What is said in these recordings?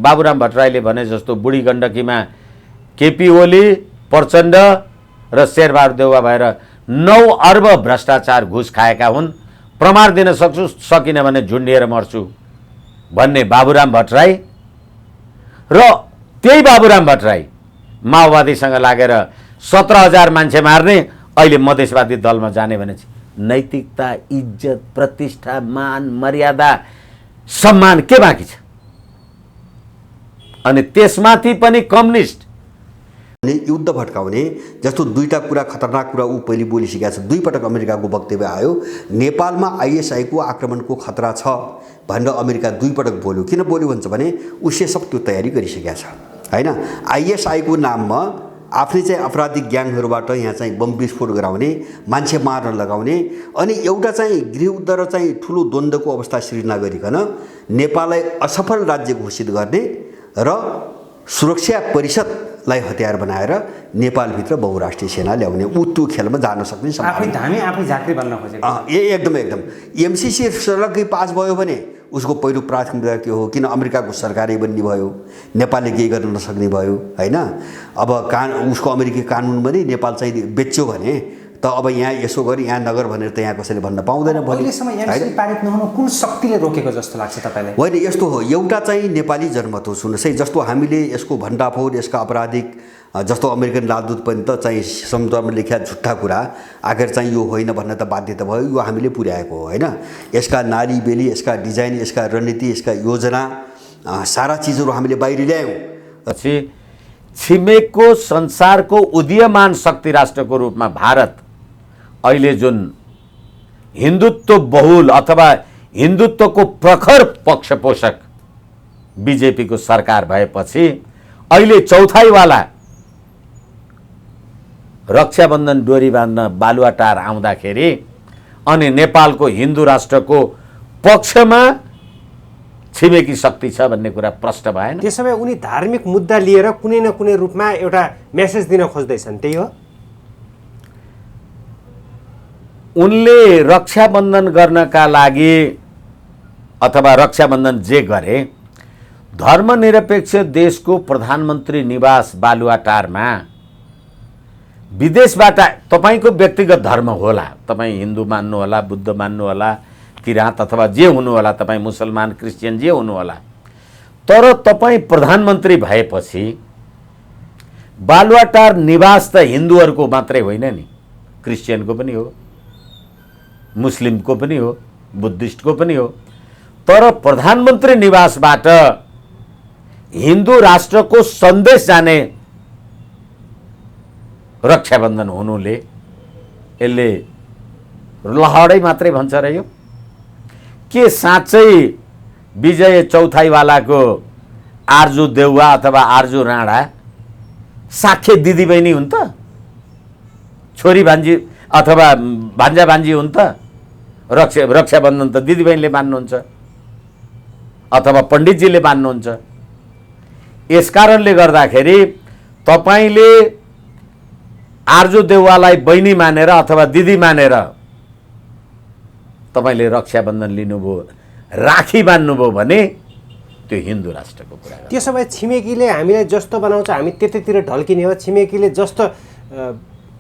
बाबुराम भट्टराईले भने जस्तो बुढी गण्डकीमा केपी ओली, प्रचण्ड र शेरबहादुर देउवा भएर 9 अर्ब भ्रष्टाचार घुस खाएका हुन्, प्रमाण दिन सक्छु, सकिन भने झुन्डिएर मर्छु भन्ने बाबुराम भट्टराई र त्यही बाबुराम भट्टराई माओवादीसँग लागेर 17,000 मान्छे मार्ने, अहिले मधेसवादी दलमा जाने भनेपछि नैतिकता, इज्जत, प्रतिष्ठा, मान, मर्यादा, सम्मान के बाँकी छ? अनि त्यसमाथि पनि कम्युनिस्ट युद्ध भट्काउने जस्तो दुईटा कुरा खतरनाक कुरा ऊ पहिले बोलिसकेका छ। 2 पटक अमेरिकाको वक्तव्य आयो, नेपालमा आइएसआईको आक्रमणको खतरा छ भनेर अमेरिका 2 पटक बोल्यो। किन बोल्यो भन्छ भने उसले सब त्यो तयारी गरिसकेका छ हैन। आइएसआईको नाममा आफ्नै चाहिँ आपराधिक ग्याङहरूबाट यहाँ चाहिँ बम विस्फोट गराउने, मान्छे मार्न लगाउने, अनि एउटा चाहिँ गृहयुद्ध र चाहिँ ठुलो द्वन्द्वको अवस्था सृजना गरिकन नेपाललाई असफल राज्य घोषित गर्ने र सुरक्षा परिषदलाई हतियार बनाएर नेपालभित्र बहुराष्ट्रिय सेना ल्याउने, ऊ त्यो खेलमा जान सक्ने आफै झाँक्री बन्न खोजेको एकदम एमसिसी सरलकै पास भयो भने उसको पहिलो प्राथमिकता के हो? किन अमेरिकाको सरकारै बन्ने भयो, नेपालले केही गर्न नसक्ने भयो हैन। अब उसको अमेरिकी कानुन पनि नेपाल चाहिँ बेच्यो भने त अब यहाँ यसो गरी यहाँ नगर भनेर त यहाँ कसैले भन्न पाउँदैन। अहिलेसम्म एमसिसी पारित नहुनु कुन शक्तिले रोकेको जस्तो लाग्छ तपाईँलाई? होइन, यस्तो हो, एउटा चाहिँ नेपाली जनमत हो। सुन्नुहोस् है, जस्तो हामीले यसको भण्डाफोड, यसका आपराधिक, जस्तो अमेरिकन राजदूत पनि त चाहिँ समुद्रमा लेख्या झुट्टा कुरा आखिर चाहिँ यो होइन भन्न त बाध्यता भयो, यो हामीले पुर्याएको हो हैन। यसका नाली बेली, यसका डिजाइन, यसका रणनीति, यसका योजना, सारा चिजहरू हामीले बाहिर ल्यायौँ। पछि छिमेकको संसारको उदीयमान शक्ति राष्ट्रको रूपमा भारत अहिले जुन हिन्दुत्व बहुल अथवा हिन्दुत्वको प्रखर पक्षपोषक बीजेपीको सरकार भएपछि अहिले चौथाइवाला रक्षाबन्धन डोरी बाँध्न बालुवाटार आउँदाखेरि अनि नेपालको हिन्दू राष्ट्रको पक्षमा छिमेकी शक्ति छ भन्ने कुरा प्रष्ट भएन। त्यसो भए उनी धार्मिक मुद्दा लिएर कुनै न कुनै रूपमा एउटा मेसेज दिन खोज्दैछन्, त्यही हो? उनले रक्षाबन्धन गर्नका लागि अथवा रक्षाबन्धन जे गरे, धर्मनिरपेक्ष देशको प्रधानमन्त्री निवास बालुवाटारमा विदेशबाट तपाईको व्यक्तिगत धर्म होला, तपाईँ हिन्दू मान्नु होला, बुद्ध मान्नु होला, किराँत अथवा जे हुनु होला, तपाईँ मुसलमान, क्रिस्चियन जे हुनु होला, तर तपाईँ प्रधानमन्त्री भएपछि बालुवाटार निवास त हिन्दूहरूको मात्रै होइन नि, क्रिस्चियनको पनि हो, मुस्लिमको पनि हो, बुद्धिस्टको पनि हो। तर प्रधानमन्त्री निवासबाट हिन्दू राष्ट्रको सन्देश जाने रक्षाबन्धन हुनुले यसले लहरै मात्रै भन्छ र यो के साँच्चै विजय चौथाइवालाको आर्जु देउवा अथवा आर्जु राणा साख्य दिदीबहिनी हुन् त? छोरी भान्जी अथवा भान्जा भान्जी हुन् त? रक्षाबन्धन त दिदीबहिनीले मान्नुहुन्छ अथवा पण्डितजीले मान्नुहुन्छ। यसकारणले गर्दाखेरि तपाईले आर्जु देउवालाई बहिनी मानेर अथवा दिदी मानेर तपाईले रक्षाबन्धन लिनुभयो, राखी बान्नुभयो भने त्यो हिन्दू राष्ट्रको कुरा हो। त्यसो भए छिमेकीले हामीलाई जस्तो बनाउँछ हामी त्यतैतिर ढल्किने हो, छिमेकीले जस्तो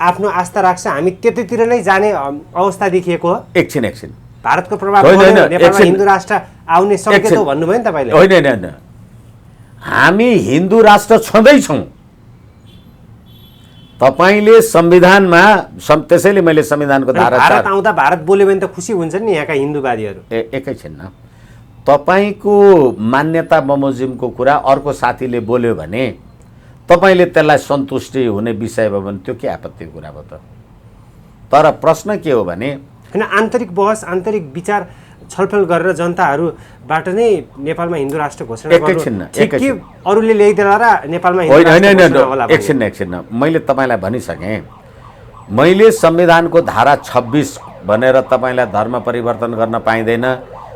आफ्नो आस्था राख्छ हामी त्यतैतिर नै जाने अवस्था देखिएको हो? एकछिन भारतको प्रभाव नेपालमा हिन्दू राष्ट्र आउने सङ्केत हो भन्नुभयो नि तपाईले? होइन, हामी हिन्दू राष्ट्र छँदैछौँ। तपाईले संविधानमा त्यसैले मैले संविधानको धारा भारत आउँदा भारत बोल्यो भने त खुसी हुन्छन् नि यहाँका हिन्दूवादीहरू। एकैछिन न, तपाईको मान्यता बमोजिमको कुरा अर्को साथीले बोल्यो भने तपाईले त्यसलाई सन्तुष्टि हुने विषय भयो भने त्यो के आपत्तिको कुरा भयो त? तर प्रश्न के हो भने हैन, आन्तरिक बहस, आन्तरिक विचार छलफल गरेर जनताहरूबाट नै नेपालमा हिन्दू राष्ट्र घोषणा गर्नु ठिक कि अरूले ल्याइदिला र नेपालमा हिन्दू राष्ट्र घोषणा होला? एकछिन मैले तपाईलाई भनिसकेँ, मैले संविधानको धारा 26 भनेर तपाईलाई धर्म परिवर्तन गर्न पाइँदैन,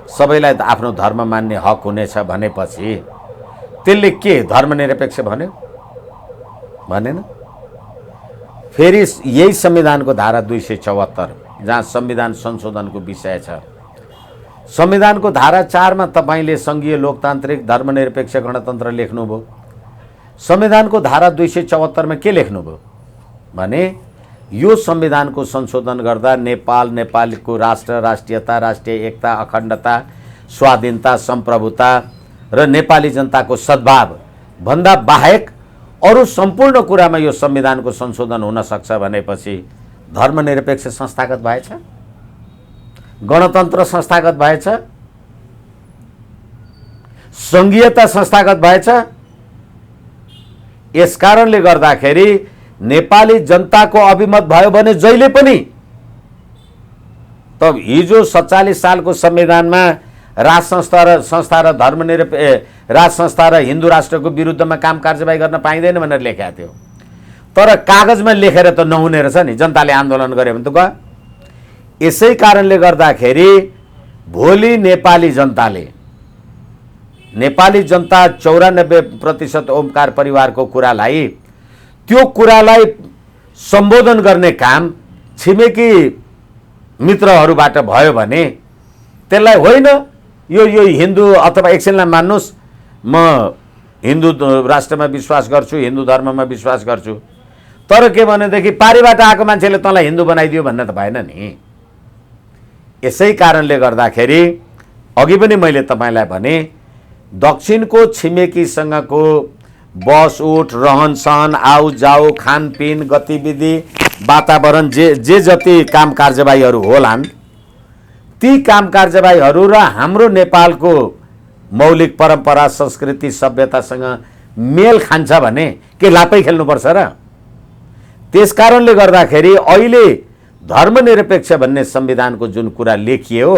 सबैलाई आफ्नो धर्म मान्ने हक हुनेछ भनेपछि त्यसले के धर्मनिरपेक्ष भन्यो? भनेन। फेरि यही संविधानको धारा 274 जहाँ संविधान संशोधनको विषय छ, संविधानको धारा 4 मा तपाईले संघीय लोकतान्त्रिक धर्मनिरपेक्ष गणतन्त्र लेख्नुभयो। संविधानको धारा 274 मा के लेख्नुभयो भने यो संविधानको संशोधन गर्दा नेपाल, नेपालको राष्ट्र, राष्ट्रियता, राष्ट्रिय एकता, अखण्डता, स्वाधीनता, सम्प्रभुता र नेपाली जनताको सद्भाव भन्दा बाहेक अरू सम्पूर्ण कुरामा यो संविधानको संशोधन हुन सक्छ भनेपछि धर्मनिरपेक्ष संस्थागत भएछ, गणतन्त्र संस्थागत भएछ, संघीयता संस्थागत भएछ। यसकारणले गर्दाखेरि नेपाली जनताको अभिमत भयो भने जहिले पनि त हिजो 47 सालको संविधानमा राज संस्था र राज संस्था र हिन्दू राष्ट्रको विरुद्धमा काम कारबाही गर्न पाइँदैन भनेर लेखेको थियो। तर कागजमा लेखेर त नहुने रहेछ नि, जनताले आन्दोलन गर्यो भने त गयो। यसै कारणले गर्दाखेरि भोलि नेपाली जनता 94% ओमकार परिवारको कुरालाई, त्यो कुरालाई सम्बोधन गर्ने काम छिमेकी मित्रहरूबाट भयो भने त्यसलाई होइन यो हिन्दू अथवा एकछिनलाई मान्नुहोस् म हिन्दू राष्ट्रमा विश्वास गर्छु, हिन्दू धर्ममा विश्वास गर्छु, तर के भनेदेखि पारिबाट आएको मान्छेले तँलाई हिन्दू बनाइदियो भन्ने त भएन नि। यसै कारणले गर्दाखेरि अघि पनि मैले तपाईलाई भने दक्षिणको छिमेकीसँगको बस उठ, रहन सहन, आउ जाउ, खानपिन, गतिविधि, वातावरण जे जति काम कार्यवाहीहरू होलान् ती काम कार्यवाहीहरू र हाम्रो नेपालको मौलिक परम्परा, संस्कृति, सभ्यतासँग मेल खान्छ भने के लापै खेल्नुपर्छ र? त्यसकारणले गर्दाखेरि अहिले धर्मनिरपेक्ष भन्ने संविधानको जुन कुरा लेखियो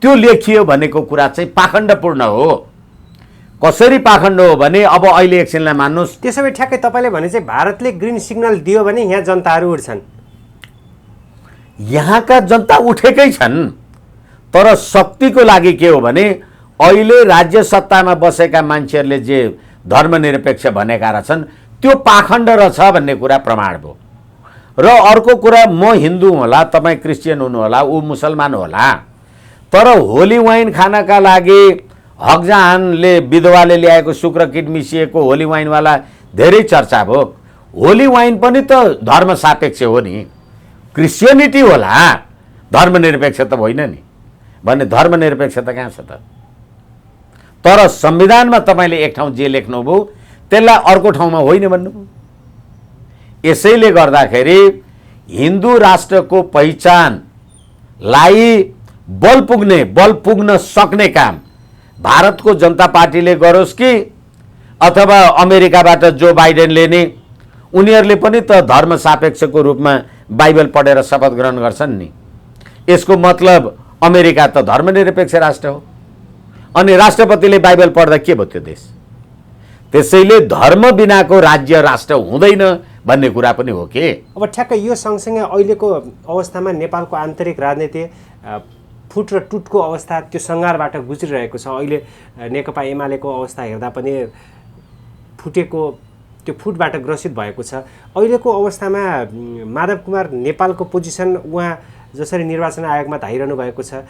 त्यो लेखियो भनेको कुरा चाहिँ पाखण्डपूर्ण हो। कसरी पाखण्ड हो भने अब अहिले एकछिनलाई मान्नुहोस्, त्यसो भए ठ्याक्कै तपाईँले भने चाहिँ भारतले ग्रिन सिग्नल दियो भने यहाँ जनताहरू उठ्छन्। यहाँका जनता उठेकै छन्, तर शक्तिको लागि के हो भने अहिले राज्य सत्तामा बसेका मान्छेहरूले जे धर्मनिरपेक्ष भनेका रहेछन् त्यो पाखण्ड रहेछ भन्ने कुरा प्रमाण भयो। र अर्को कुरा, म हिन्दू होला, तपाईँ क्रिस्चियन हुनुहोला, ऊ मुसलमान होला, तर होली वाइन खानका लागि हकजहानले विधवाले ल्याएको शुक्र किट मिसिएको होली वाइनवाला धेरै चर्चा भयो। होली वाइन पनि त धर्म सापेक्ष हो नि, क्रिस्चियनिटी होला, धर्मनिरपेक्ष त होइन नि भन्ने धर्मनिरपेक्षता कहाँ छ त? तर संविधानमा तपाईँले एक ठाउँ जे लेख्नुभयो त्यसलाई अर्को ठाउँमा होइन भन्नुभयो। यसैले गर्दाखेरि हिन्दू राष्ट्रको पहिचानलाई बल पुग्न सक्ने काम भारतको जनता पार्टीले गरोस् कि अथवा अमेरिकाबाट जो बाइडेनले नि, उनीहरूले पनि त धर्म सापेक्षको रूपमा बाइबल पढेर शपथ ग्रहण गर्छन् नि। यसको मतलब अमेरिका त धर्मनिरपेक्ष राष्ट्र हो अनि राष्ट्रपतिले बाइबल पढ्दा के भयो त्यो देश? त्यसैले धर्म बिनाको राज्य राष्ट्र हुँदैन भन्ने कुरा पनि हो के। अब ठ्याक्कै यो सँगसँगै अहिलेको अवस्थामा नेपालको आन्तरिक राजनीति फुट र टुटको अवस्था त्यो सङ्घारबाट गुज्रिरहेको छ। अहिले नेकपा एमालेको अवस्था हेर्दा पनि फुटेको, त्यो फुटबाट ग्रसित भएको छ। अहिलेको अवस्थामा माधव कुमार नेपालको पोजिसन, उहाँ जसरी निर्वाचन आयोगमा धाइरहनु भएको छ,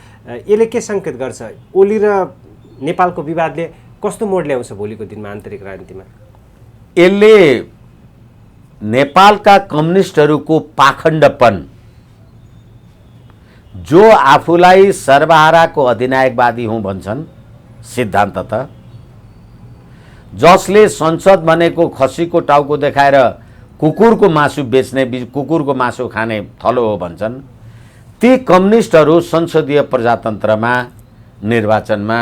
यसले के सङ्केत गर्छ? ओली र नेपालको विवादले कस्तो मोड ल्याउँछ भोलिको दिनमा आन्तरिक राजनीतिमा? यसले नेपालका कम्युनिस्टहरूको पाखण्डपन, जो आफूलाई सर्वहाराको अधिनायकवादी हुँ भन्छन् सिद्धान्ततः, जसले संसद भनेको खसीको टाउको देखाएर कुकुरको मासु बेच्ने, कुकुरको मासु खाने थलो हो भन्छन्, ती कम्युनिस्टहरू संसदीय प्रजातन्त्रमा निर्वाचनमा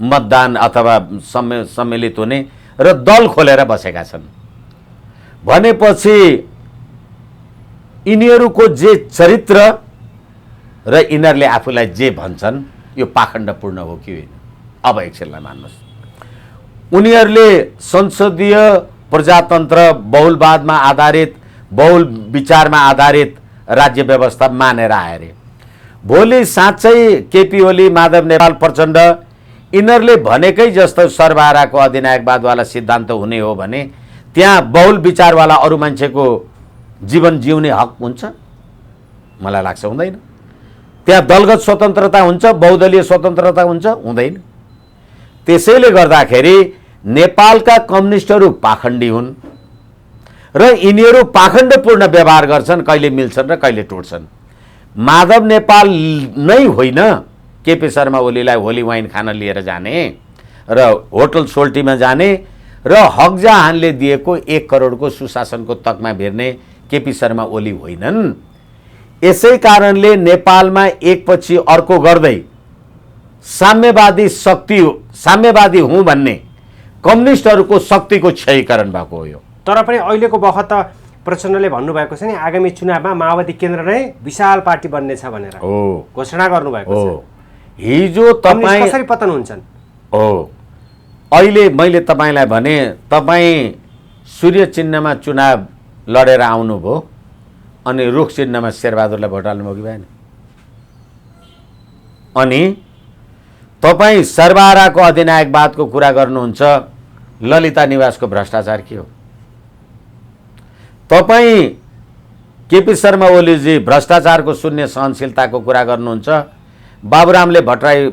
मतदान अथवा सम्मिलित हुने र दल खोलेर बसेका छन् भनेपछि यिनीहरूको जे चरित्र र यिनीहरूले आफूलाई जे भन्छन् यो पाखण्डपूर्ण हो कि होइन? अब एकछिनलाई मान्नुहोस्, उनीहरूले संसदीय प्रजातन्त्र, बहुलवादमा आधारित, बहुल विचारमा आधारित राज्य व्यवस्था मानेर आए रे। भोलि साँच्चै केपी ओली, माधव नेपाल प्रचण्ड यिनीहरूले भनेकै जस्तो सर्वहाराको अधिनायकवादवाला सिद्धान्त हुने हो भने त्यहाँ बहुल विचारवाला अरू मान्छेको जीवन जिउने हक हुन्छ? मलाई लाग्छ हुँदैन। त्यहाँ दलगत स्वतन्त्रता हुन्छ, बहुदलीय स्वतन्त्रता हुन्छ, हुँदैन। त्यसैले गर्दाखेरि नेपालका कम्युनिस्टहरू पाखण्डी हुन् र यिनीहरू पाखण्डपूर्ण व्यवहार गर्छन्, कहिले मिल्छन् र कहिले टुट्छन्। माधव नेपाल नै होइन केपी शर्मा ओलीलाई होली वाइन खान लिएर जाने र होटल सोल्टीमा जाने र हकजहानले दिएको 1 करोडको सुशासनको तकमा भेर्ने केपी शर्मा ओली होइनन्। यसै कारणले नेपालमा एकपछि अर्को गर्दै साम्यवादी हुँ भन्ने कम्युनिस्टहरूको शक्तिको क्षयीकरण भएको हो यो। तर पनि अहिलेको बखत त प्रचण्डले भन्नुभएको छ नि, आगामी चुनावमा माओवादी केन्द्र नै विशाल पार्टी बन्नेछ भनेर घोषणा गर्नुभएको छ। हिजो तपाईँ कसरी पतन हुन्छन्? अहिले मैले तपाईँलाई भने, तपाईँ सूर्य चिन्हमा चुनाव लडेर आउनुभयो अनि रुख चिन्हमा शेरबहादुरलाई भोट हाल्नुभयो कि भएन? अनि तपाईँ सर्वहाराको अधिनायकवादको कुरा गर्नुहुन्छ, ललिता निवासको भ्रष्टाचार के हो? तपाईँ केपी शर्मा ओलीजी भ्रष्टाचारको शून्य सहनशीलताको कुरा गर्नुहुन्छ, बाबुरामले भट्टराई